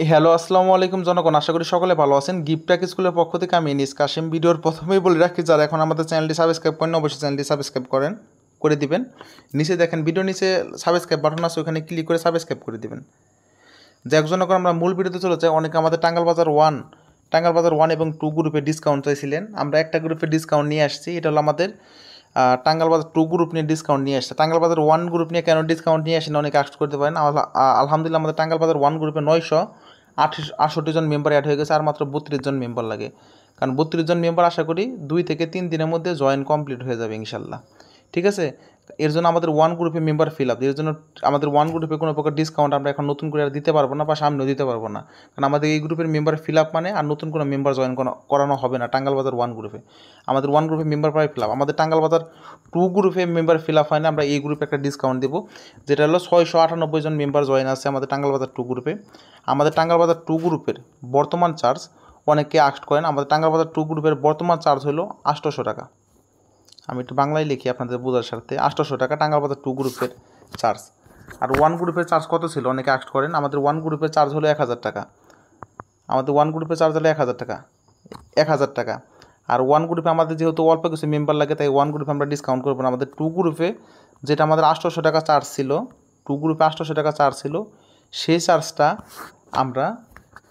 Hello, আসসালামু আলাইকুম জনগণ। আশা করি সকলে ভালো আছেন। গিফট প্যাক স্কুলের পক্ষ থেকে আমি এনিস কাশেম। ভিডিওর প্রথমেই বলে রাখি, যারা এখন আমাদের চ্যানেলটি সাবস্ক্রাইব করেন অবশ্যই চ্যানেলটি সাবস্ক্রাইব করে দিবেন। নিচে দেখেন ভিডিও নিচে সাবস্ক্রাইব বাটন আছে, ওখানে ক্লিক করে সাবস্ক্রাইব করে দিবেন। যে একজন করে আমরা মূল ভিডিওতে চলে যাই। অনেকে আমাদের টাঙ্গাল বাজার 1 এবং 2 গ্রুপে ডিসকাউন্ট চাইছিলেন। আমরা একটা গ্রুপে ডিসকাউন্ট নিয়ে আসছি। এটা হলো আমাদের টাঙ্গাল বাজার 2 গ্রুপ নিয়ে ডিসকাউন্ট নিয়ে আসছে। টাঙ্গাল বাজার 1 গ্রুপ নিয়ে কেন ডিসকাউন্ট নিয়ে আসেন অনেকে আস্ক করতে পারেন। আলহামদুলিল্লাহ আমাদের টাঙ্গাল বাজার 1 গ্রুপে 968 জন মেম্বার অ্যাড হয়ে গেছে। আর মাত্র 32 জন মেম্বার লাগে, কারণ 32 জন মেম্বার আশা করি 2 থেকে 3 দিনের মধ্যে জয়েন কমপ্লিট হয়ে যাবে ইনশাল্লাহ। ঠিক আছে, এর জন্য আমাদের 1 গ্রুপে মেম্বার ফিল আপ, এর জন্য আমাদের 1 গ্রুপে কোনো প্রকার ডিসকাউন্ট আমরা এখন নতুন করে আর দিতে পারবো না, বা সামনেও দিতে পারবো না, কারণ আমাদের এই গ্রুপের মেম্বার ফিল আপ মানে আর নতুন কোনো মেম্বার জয়েন করানো হবে না। টাঙ্গাল বাজার 1 গ্রুপে আমাদের 1 গ্রুপে মেম্বার প্রায় ফিল আপ। আমাদের টাঙ্গাল বাজার 2 গ্রুপে মেম্বার ফিল আপ হয় না। আমরা এই গ্রুপে একটা ডিসকাউন্ট দেবো, যেটা হলো 698 জন মেম্বার জয়েন আছে আমাদের টাঙ্গাল বাজার 2 গ্রুপে। আমাদের টাঙ্গাল বাজার 2 গ্রুপের বর্তমান চার্জ, অনেকে আস্ক করেন, আমাদের টাঙ্গাল বাজার 2 গ্রুপের বর্তমান চার্জ হলো 800 টাকা। আমি একটু বাংলায় লিখি আপনাদের বোঝার স্বার্থে। 800 টাকা টাঙ্গাল বাজার 2 গ্রুপের চার্জ। আর 1 গ্রুপের চার্জ কত ছিল অনেকে আস্ক করেন। আমাদের 1 গ্রুপের চার্জ হলো 1000 টাকা। আমাদের 1 গ্রুপের চার্জ হলো 1000 টাকা। 1000 টাকা। আর 1 গ্রুপে আমাদের যেহেতু অল্প কিছু মেম্বার লাগে, তাই 1 গ্রুপে আমরা ডিসকাউন্ট করবো না। আমাদের 2 গ্রুপে যেটা আমাদের 800 টাকা চার্জ ছিল, 2 গ্রুপে 800 টাকা চার্জ ছিল, সেই চার্জটা আমরা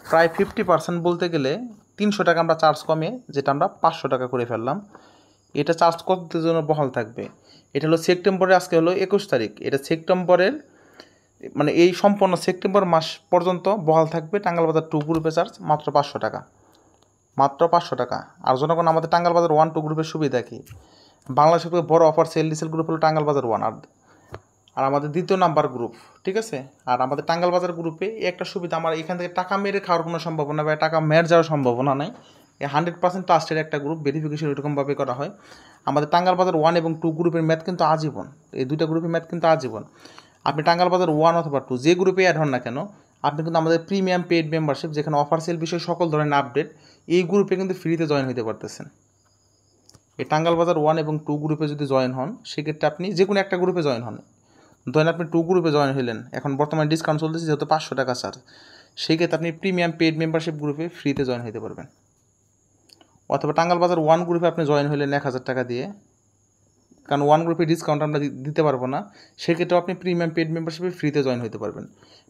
প্রায় 50% বলতে গেলে 300 টাকা আমরা চার্জ কমে, যেটা আমরা 500 টাকা করে ফেললাম। এটা চার্জ কতদিনের জন্য বহাল থাকবে? এটা হলো সেপ্টেম্বরে, আজকে হলো 21 তারিখ। এটা সেপ্টেম্বরের মানে এই সম্পূর্ণ সেপ্টেম্বর মাস পর্যন্ত বহাল থাকবে। টাঙ্গাল বাজার 2 গ্রুপে চার্জ মাত্র 500 টাকা, মাত্র 500 টাকা। আর জনগণ, আমাদের টাঙ্গাল বাজার 1 2 গ্রুপের সুবিধা কী? বাংলাদেশের বড় অফার সেল গ্রুপ হলো টাঙ্গাল বাজার 1 আর আমাদের দ্বিতীয় নাম্বার গ্রুপ। ঠিক আছে, আর আমাদের টাঙ্গাল বাজার গ্রুপে একটা সুবিধা, আমার এখান থেকে টাকা মেরে খাওয়ার কোনো সম্ভাবনা বা টাকা মেরে যাওয়ার সম্ভাবনা নাই। 100% ট্রাস্টের একটা গ্রুপ, ভেরিফিকেশন এরকমভাবে করা হয়। আমাদের টাঙ্গাল বাজার 1 এবং 2 গ্রুপের ম্যাথ কিন্তু আজীবন। এই দুইটা গ্রুপের ম্যাথ কিন্তু আজীবন। আপনি টাঙ্গাল বাজার 1 অথবা 2 যে গ্রুপে অ্যাড হন না কেন, আপনি কিন্তু আমাদের প্রিমিয়াম পেইড মেম্বারশিপ, যেখানে অফার সেল বিষয়ে সকল ধরনের আপডেট, এই গ্রুপে কিন্তু ফ্রিতে জয়েন হতে পারতেছেন। এই টাঙ্গাল বাজার 1 এবং 2 গ্রুপে যদি জয়েন হন, সেক্ষেত্রে আপনি যে কোনো একটা গ্রুপে জয়েন হন। ধরেন আপনি 2 গ্রুপে জয়েন হলেন, এখন বর্তমানে ডিসকাউন্ট চলতেছে যেহেতু 500 টাকা চার্জ, সেই ক্ষেত্রে আপনি প্রিমিয়াম পেইড মেম্বারশিপ গ্রুপে ফ্রিতে জয়েন হতে পারবেন। অথবা টাঙ্গাল বাজার 1 গ্রুপে আপনি জয়েন হলেন 1000 টাকা দিয়ে, কারণ 1 গ্রুপে ডিসকাউন্ট আমরা দিতে পারবো না, সেক্ষেত্রেও আপনি প্রিমিয়াম পেইড মেম্বারশিপে ফ্রিতে জয়েন হতে পারবেন।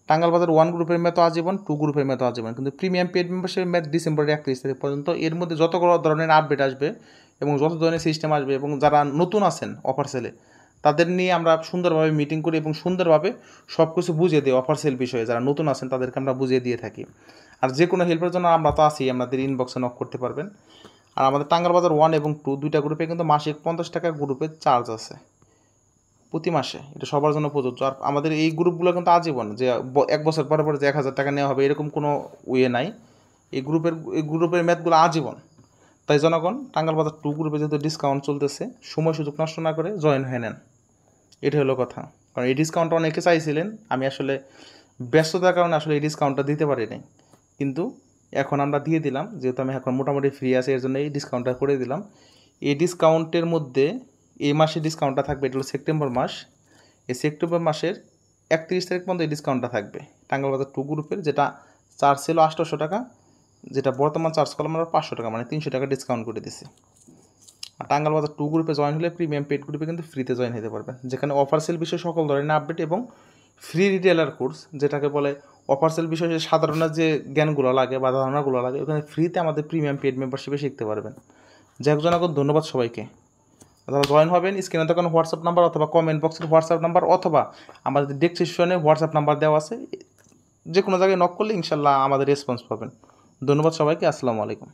টাঙ্গাল বাজার 1 গ্রুপের মেয়াদ আজীবন, 2 গ্রুপের মেয়াদ আজীবন, কিন্তু প্রিমিয়াম পেইড মেম্বারশিপের মেয়াদ ডিসেম্বরের 31 তারিখ পর্যন্ত। এর মধ্যে যত ধরনের আপডেট আসবে এবং যত ধরনের সিস্টেম আসবে, এবং যারা নতুন আছেন অফার সেলে, তাদের নিয়ে আমরা সুন্দরভাবে মিটিং করি এবং সুন্দরভাবে সব কিছু বুঝিয়ে দিই। অফার সেল বিষয়ে যারা নতুন আছেন তাদেরকে আমরা বুঝিয়ে দিয়ে থাকি। আর যে কোনো হেল্পের জন্য আমরা তো আছি, আমাদের ইনবক্সে নক করতে পারবেন। আর আমাদের টাঙ্গাল বাজার 1 এবং 2 দুইটা গ্রুপে কিন্তু মাসিক 50 টাকা গ্রুপের চার্জ আছে প্রতি মাসে। এটা সবার জন্য প্রযোজ্য। আর আমাদের এই গ্রুপগুলো কিন্তু আজীবন, যে 1 বছর পরে পরে যে 1000 টাকা নেওয়া হবে এরকম কোনো ওয়ে নাই। এই গ্রুপের ম্যাথগুলো আজীবন। তাই জনগণ, টাঙ্গাল বাজার 2 গ্রুপে যেহেতু ডিসকাউন্ট চলতেছে, সময় সুযোগ নষ্ট না করে জয়েন হয়ে নেন। এটা হলো কথা। কারণ এই ডিসকাউন্টটা অনেকে চাইছিলেন, আমি আসলে ব্যস্ততার কারণে আসলে এই ডিসকাউন্টটা দিতে পারি নাই, কিন্তু এখন আমরা দিয়ে দিলাম। যেহেতু আমি এখন মোটামুটি ফ্রি আছি, এর জন্য এই ডিসকাউন্টটা করে দিলাম। এই ডিসকাউন্টের মধ্যে এই মাসে ডিসকাউন্টটা থাকবে, এটা হলো সেপ্টেম্বর মাস। এই সেপ্টেম্বর মাসের 31 তারিখ পর্যন্ত এই ডিসকাউন্টটা থাকবে। টাঙ্গাল বাজার 2 গ্রুপের যেটা চার্জ ছিল 800 টাকা, যেটা বর্তমান চার্জ করলাম আমরা 500 টাকা, মানে 300 টাকা ডিসকাউন্ট করে দিছি। আর টাঙ্গাল বাজার 2 গ্রুপে জয়েন হলে প্রিমিয়াম পেড গ্রুপে কিন্তু ফ্রিতে জয়েন হতে পারবেন, যেখানে অফার সেল বিষয়ে সকল ধরনের আপডেট এবং ফ্রি রিটেলার কোর্স, যেটাকে বলে অফার সেল বিষয়ে সাধারণ যে জ্ঞানগুলো লাগে বা ধারণাগুলো লাগে, ওখানে ফ্রিতে আমাদের প্রিমিয়াম পেড মেম্বারশিপে শিখতে পারবেন। যাই হোক জনগণ, ধন্যবাদ সবাইকে। যারা জয়েন হবেন, স্ক্রিনে তো কোনো হোয়াটসঅ্যাপ নাম্বার অথবা কমেন্ট বক্সের হোয়াটসঅ্যাপ নাম্বার অথবা আমাদের ডেসক্রিপশনে হোয়াটসঅ্যাপ নাম্বার দেওয়া আছে, যে কোনো জায়গায় নক করলে ইনশাল্লাহ আমাদের রেসপন্স পাবেন। ধন্যবাদ সবাইকে। আসসালামু আলাইকুম।